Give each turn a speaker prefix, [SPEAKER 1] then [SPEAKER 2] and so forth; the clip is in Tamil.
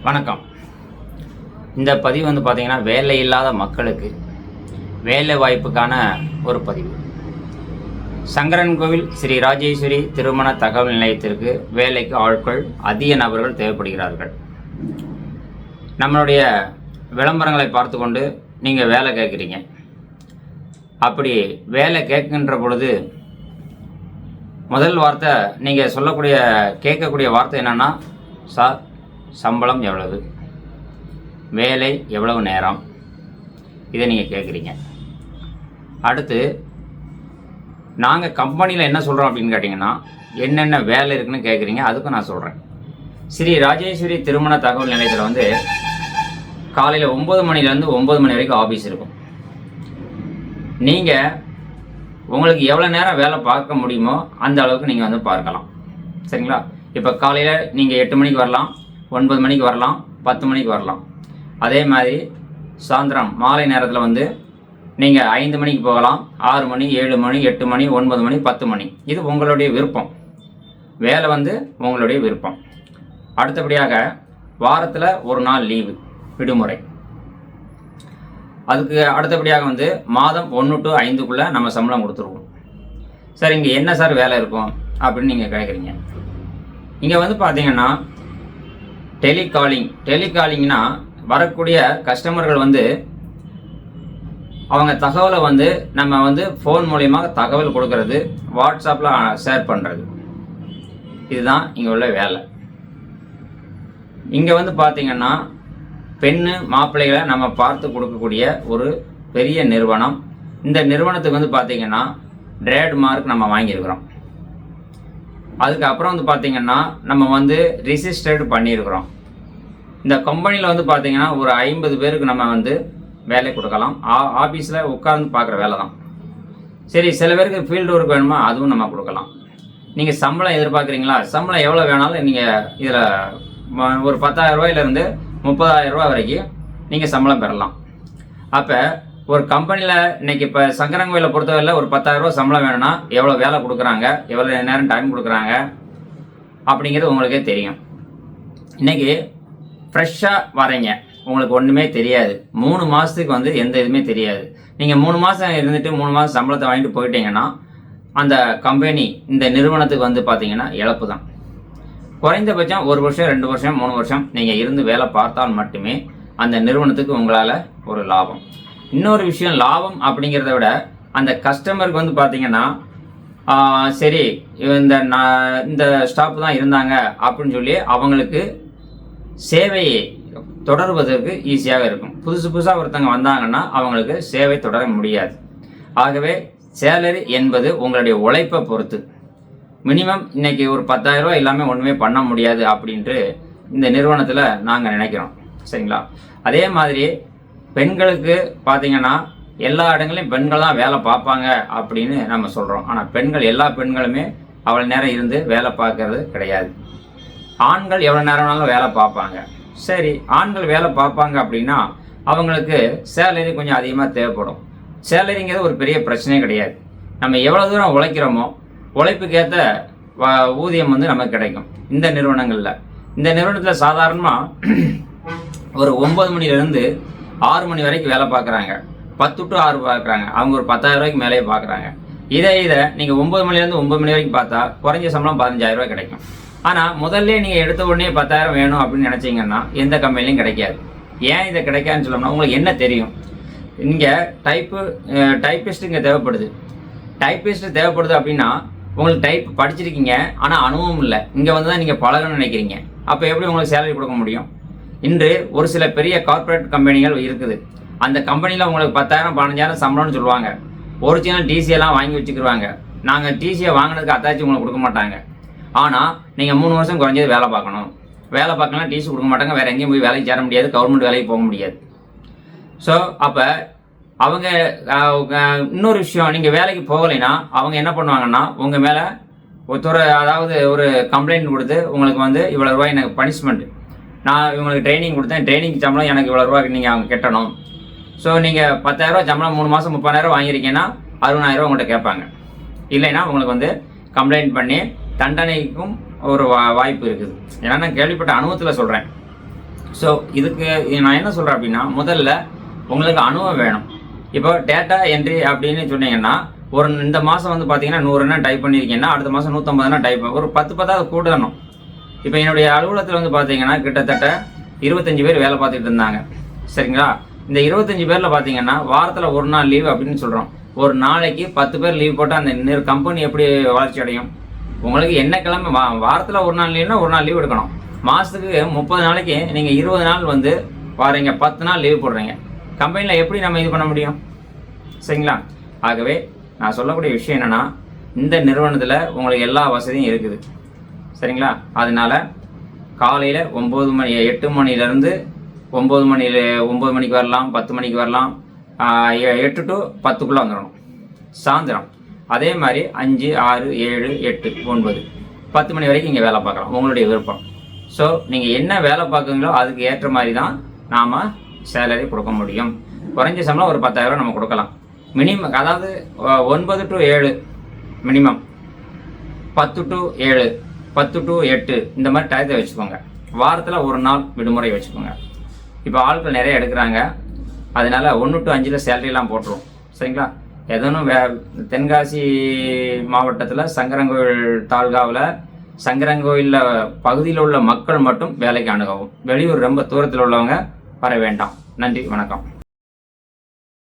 [SPEAKER 1] வணக்கம். இந்த பதிவு பார்த்தீங்கன்னா வேலை இல்லாத மக்களுக்கு வேலை வாய்ப்புக்கான ஒரு பதிவு. சங்கரன் கோவில் ஸ்ரீ ராஜேஸ்வரி திருமண தகவல் நிலையத்திற்கு வேலைக்கு ஆட்கள் அதிக நபர்கள் தேவைப்படுகிறார்கள். நம்மளுடைய விளம்பரங்களை பார்த்து கொண்டு நீங்கள் வேலை கேட்குறீங்க. அப்படி வேலை கேட்கின்ற பொழுது முதல் வார்த்தை நீங்கள் கேட்கக்கூடிய வார்த்தை என்னென்னா, சார் சம்பளம் எவ்வளவு, வேலை எவ்வளவு நேரம், இதை நீங்கள் கேட்குறீங்க. அடுத்து நாங்கள் கம்பெனியில் என்ன சொல்கிறோம் அப்படின்னு கேட்டிங்கன்னா, என்னென்ன வேலை இருக்குன்னு கேட்குறீங்க. அதுக்கும் நான் சொல்கிறேன். ஸ்ரீ ராஜேஸ்வரி திருமண தகவல் நிலையத்தில் காலையில் 9 மணிலேருந்து 9 மணி வரைக்கும் ஆஃபீஸ் இருக்கும். நீங்கள் உங்களுக்கு எவ்வளோ நேரம் வேலை பார்க்க முடியுமோ அந்த அளவுக்கு நீங்கள் பார்க்கலாம். சரிங்களா? இப்போ காலையில் நீங்கள் 8 மணிக்கு வரலாம், 9 மணிக்கு வரலாம், 10 மணிக்கு வரலாம். அதே மாதிரி சாயந்தரம் மாலை நேரத்தில் நீங்கள் 5 மணிக்கு போகலாம், 6 மணி, 7 மணி, 8 மணி, 9 மணி, 10 மணி. இது உங்களுடைய விருப்பம். வேலை உங்களுடைய விருப்பம். அடுத்தபடியாக வாரத்தில் ஒரு நாள் லீவு, விடுமுறை. அதுக்கு அடுத்தபடியாக மாதம் 1 to 5க்குள்ளே நம்ம சம்பளம் கொடுத்துருவோம். சார் இங்கே என்ன சார் வேலை இருக்கும் அப்படின்னு நீங்கள் கேட்குறீங்க. இங்கே பார்த்தீங்கன்னா டெலிகாலிங்னா வரக்கூடிய கஸ்டமர்கள் அவங்க தகவலை நம்ம ஃபோன் மூலயமா தகவல் கொடுக்கறது, வாட்ஸ்அப்பில் ஷேர் பண்ணுறது. இதுதான் இங்கே உள்ள வேலை. இங்கே பார்த்தீங்கன்னா பெண்ணு மாப்பிள்ளைகளை நம்ம பார்த்து கொடுக்கக்கூடிய ஒரு பெரிய நிறுவனம். இந்த நிறுவனத்துக்கு பார்த்தீங்கன்னா ட்ரேட்மார்க் நம்ம வாங்கியிருக்கிறோம். அதுக்கப்புறம் பார்த்தீங்கன்னா நம்ம ரிஜிஸ்டர்டு பண்ணியிருக்கிறோம். இந்த கம்பெனியில் பார்த்தீங்கன்னா ஒரு 50 பேருக்கு நம்ம வேலை கொடுக்கலாம். ஆஃபீஸில் உட்கார்ந்து பார்க்குற வேலை தான். சரி, சில பேருக்கு ஃபீல்டு ஒர்க் வேணுமா, அதுவும் நம்ம கொடுக்கலாம். நீங்கள் சம்பளம் எதிர்பார்க்குறீங்களா? சம்பளம் எவ்வளோ வேணாலும் நீங்கள் இதில் ஒரு 10,000 ரூபாயிலேருந்து 30,000 ரூபா வரைக்கும் நீங்கள் சம்பளம் பெறலாம். அப்போ ஒரு கம்பெனியில் இன்றைக்கி இப்போ சங்கரங்கோயிலை பொறுத்தவரையில் ஒரு 10,000 ரூபா சம்பளம் வேணும்னா எவ்வளோ வேலை கொடுக்குறாங்க, எவ்வளோ நேரம் டைம் கொடுக்குறாங்க அப்படிங்கிறது உங்களுக்கே தெரியும். இன்றைக்கி ஃப்ரெஷ்ஷாக வரீங்க, உங்களுக்கு ஒன்றுமே தெரியாது. 3 மாதத்துக்கு எந்த இதுவுமே தெரியாது. நீங்கள் 3 மாதம் இருந்துட்டு 3 மாதம் சம்பளத்தை வாங்கிட்டு போயிட்டீங்கன்னா அந்த கம்பெனி, இந்த நிறுவனத்துக்கு பார்த்தீங்கன்னா இழப்பு தான். குறைந்தபட்சம் 1 வருஷம், 2 வருஷம், 3 வருஷம் நீங்கள் இருந்து வேலை பார்த்தால் மட்டுமே அந்த நிறுவனத்துக்கு உங்களால் ஒரு லாபம். இன்னொரு விஷயம், லாபம் அப்படிங்கிறத விட அந்த கஸ்டமருக்கு பார்த்தீங்கன்னா சரி இந்த ஸ்டாஃப் தான் இருந்தாங்க அப்படின்னு சொல்லி அவங்களுக்கு சேவையை தொடர்வதற்கு ஈஸியாக இருக்கும். புதுசாக ஒருத்தங்க வந்தாங்கன்னா அவங்களுக்கு சேவை தொடர முடியாது. ஆகவே சேலரி என்பது உங்களுடைய உழைப்பை பொறுத்து. மினிமம் இன்னைக்கு ஒரு 10,000 ரூபா இல்லாமல் ஒன்றுமே பண்ண முடியாது அப்படின்ட்டு இந்த நிறுவனத்தில் நாங்கள் நினைக்கிறோம். சரிங்களா? அதே மாதிரி பெண்களுக்கு பார்த்தீங்கன்னா எல்லா இடங்களையும் பெண்கள் தான் வேலை பார்ப்பாங்க அப்படின்னு நம்ம சொல்கிறோம். ஆனால் எல்லா பெண்களுமே அவ்வளோ நேரம் இருந்து வேலை பார்க்கறது கிடையாது. ஆண்கள் எவ்வளோ நேரம்னாலும் வேலை பார்ப்பாங்க. சரி, ஆண்கள் வேலை பார்ப்பாங்க அப்படின்னா அவங்களுக்கு சேலரி கொஞ்சம் அதிகமாக தேவைப்படும். சேலரிங்கிறது ஒரு பெரிய பிரச்சனையே கிடையாது. நம்ம எவ்வளோ தூரம் உழைக்கிறோமோ உழைப்புக்கேற்ற ஊதியம் நமக்கு கிடைக்கும். இந்த நிறுவனத்தில் சாதாரணமாக ஒரு 9 மணிலேருந்து 6 மணி வரைக்கும் வேலை பார்க்குறாங்க, 10 to 6 பார்க்குறாங்க. அவங்க ஒரு 10,000 ரூபாய்க்கு மேலேயே பார்க்குறாங்க. இதை நீங்கள் 9 மணிலேருந்து 9 மணி வரைக்கும் பார்த்தா குறைஞ்ச சம்பளம் 15,000 ரூபாய் கிடைக்கும். ஆனால் முதல்ல நீங்கள் எடுத்த உடனே 10,000 வேணும் அப்படின்னு நினச்சிங்கன்னா எந்த கம்பெனிலையும் கிடைக்காது. ஏன் இதை கிடைக்காதுன்னு சொல்லணும்னா, உங்களுக்கு என்ன தெரியும்? இங்கே டைப்பிஸ்ட் இங்கே தேவைப்படுது. டைப்பிஸ்ட் தேவைப்படுது அப்படின்னா உங்களுக்கு டைப் படிச்சிருக்கீங்க, ஆனால் அனுபவம் இல்லை. இங்கே தான் நீங்கள் பழகணும்னு நினைக்கிறீங்க. அப்போ எப்படி உங்களுக்கு சேலரி கொடுக்க முடியும்? இன்று ஒரு சில பெரிய கார்ப்பரேட் கம்பெனிகள் இருக்குது. அந்த கம்பெனியில் உங்களுக்கு 10,000 15,000 சம்பளம்னு சொல்லுவாங்க. ஒரிஜினல் டிசியெல்லாம் வாங்கி வச்சுக்கிடுவாங்க. நாங்கள் டிசியை வாங்கினதுக்கு அத்தாச்சி உங்களுக்கு கொடுக்க மாட்டாங்க. ஆனால் நீங்கள் 3 வருஷம் குறைஞ்சது வேலை பார்க்கணும். வேலை பார்க்கலாம், டிசி கொடுக்க மாட்டாங்க. வேறு எங்கேயும் போய் வேலைக்கு சேர முடியாது, கவர்மெண்ட் வேலைக்கு போக முடியாது. ஸோ அப்போ அவங்க இன்னொரு விஷயம், நீங்கள் வேலைக்கு போகலைன்னா அவங்க என்ன பண்ணுவாங்கன்னா உங்கள் மேலே அதாவது ஒரு கம்ப்ளைண்ட் கொடுத்து உங்களுக்கு இவ்வளோ ரூபாய் எனக்கு பனிஷ்மெண்ட், நான் இவங்களுக்கு ட்ரைனிங் கொடுத்தேன், ட்ரைனிங் சம்பளம் எனக்கு இவ்வளோ ரூபாய்க்கு நீங்கள் அவங்க கட்டணும். ஸோ நீங்கள் 10,000 ரூபா சம்பளம் 3 மாதம் 30,000 வாங்கியிருக்கீங்கன்னா 60,000 ரூபா உங்கள்கிட்ட கேட்பாங்க. இல்லைன்னா உங்களுக்கு கம்ப்ளைண்ட் பண்ணி தண்டனைக்கும் ஒரு வாய்ப்பு இருக்குது. ஏன்னா நான் கேள்விப்பட்ட அனுபவத்தில் சொல்கிறேன். ஸோ இதுக்கு நான் என்ன சொல்கிறேன் அப்படின்னா, முதல்ல உங்களுக்கு அனுபவம் வேணும். இப்போ டேட்டா என்ட்ரி அப்படின்னு சொன்னீங்கன்னா, இந்த மாதம் வந்து பார்த்தீங்கன்னா 100 எண்ணம் டைப் பண்ணியிருக்கீங்கன்னா அடுத்த மாதம் 150 எண்ணம் டைப் ஒரு 10 கூடணும். இப்போ என்னுடைய அலுவலகத்தில் வந்து பார்த்தீங்கன்னா கிட்டத்தட்ட 25 பேர் வேலை பார்த்துட்டு இருந்தாங்க. சரிங்களா? இந்த 25 பேரில் பார்த்தீங்கன்னா வாரத்தில் ஒரு நாள் லீவ் அப்படின்னு சொல்கிறோம். ஒரு நாளைக்கு 10 பேர் லீவ் போட்டால் அந்த கம்பெனி எப்படி வளர்ச்சி அடையும்? உங்களுக்கு என்ன கிழமை வாரத்தில் ஒரு நாள் லீவ்னா ஒரு நாள் லீவ் எடுக்கணும். மாதத்துக்கு 30 நாளைக்கு நீங்கள் 20 நாள் வந்து வாரீங்க, 10 நாள் லீவ் போடுறீங்க. கம்பெனியில் எப்படி நம்ம இது பண்ண முடியும்? சரிங்களா? ஆகவே நான் சொல்லக்கூடிய விஷயம் என்னென்னா, இந்த நிறுவனத்தில் உங்களுக்கு எல்லா வசதியும் இருக்குது. சரிங்களா? அதனால் காலையில் 8 மணிலேருந்து 9 மணிக்கு வரலாம், 10 மணிக்கு வரலாம், 8 to 10க்குள்ளே வந்துடணும். சாயந்தரம் அதே மாதிரி 5, 6, 7, 8, 9, 10 மணி வரைக்கும் இங்கே வேலை பார்க்கலாம், உங்களுடைய விருப்பம். ஸோ நீங்கள் என்ன வேலை பார்க்குறீங்களோ அதுக்கு ஏற்ற மாதிரி தான் நாம் சேலரி கொடுக்க முடியும். குறைஞ்ச சம்பளம் ஒரு 10,000 நம்ம கொடுக்கலாம். மினிமம் அதாவது 9 to 7 மினிமம், 10 to 7, 10 to 8 இந்த மாதிரி டயத்தை வச்சுக்கோங்க. வாரத்தில் ஒரு நாள் விடுமுறை வச்சுக்கோங்க. இப்போ ஆட்கள் நிறைய எடுக்கிறாங்க, அதனால் 1 to 5 சேலரிலாம் போட்டுரும். சரிங்களா? எதனும் தென்காசி மாவட்டத்தில் சங்கரங்கோயில் தாலுகாவில் சங்கரங்கோயிலில் பகுதியில் உள்ள மக்கள் மட்டும் வேலைக்கு அணுகவும். வெளியூர் ரொம்ப தூரத்தில் உள்ளவங்க வர வேண்டாம். நன்றி, வணக்கம்.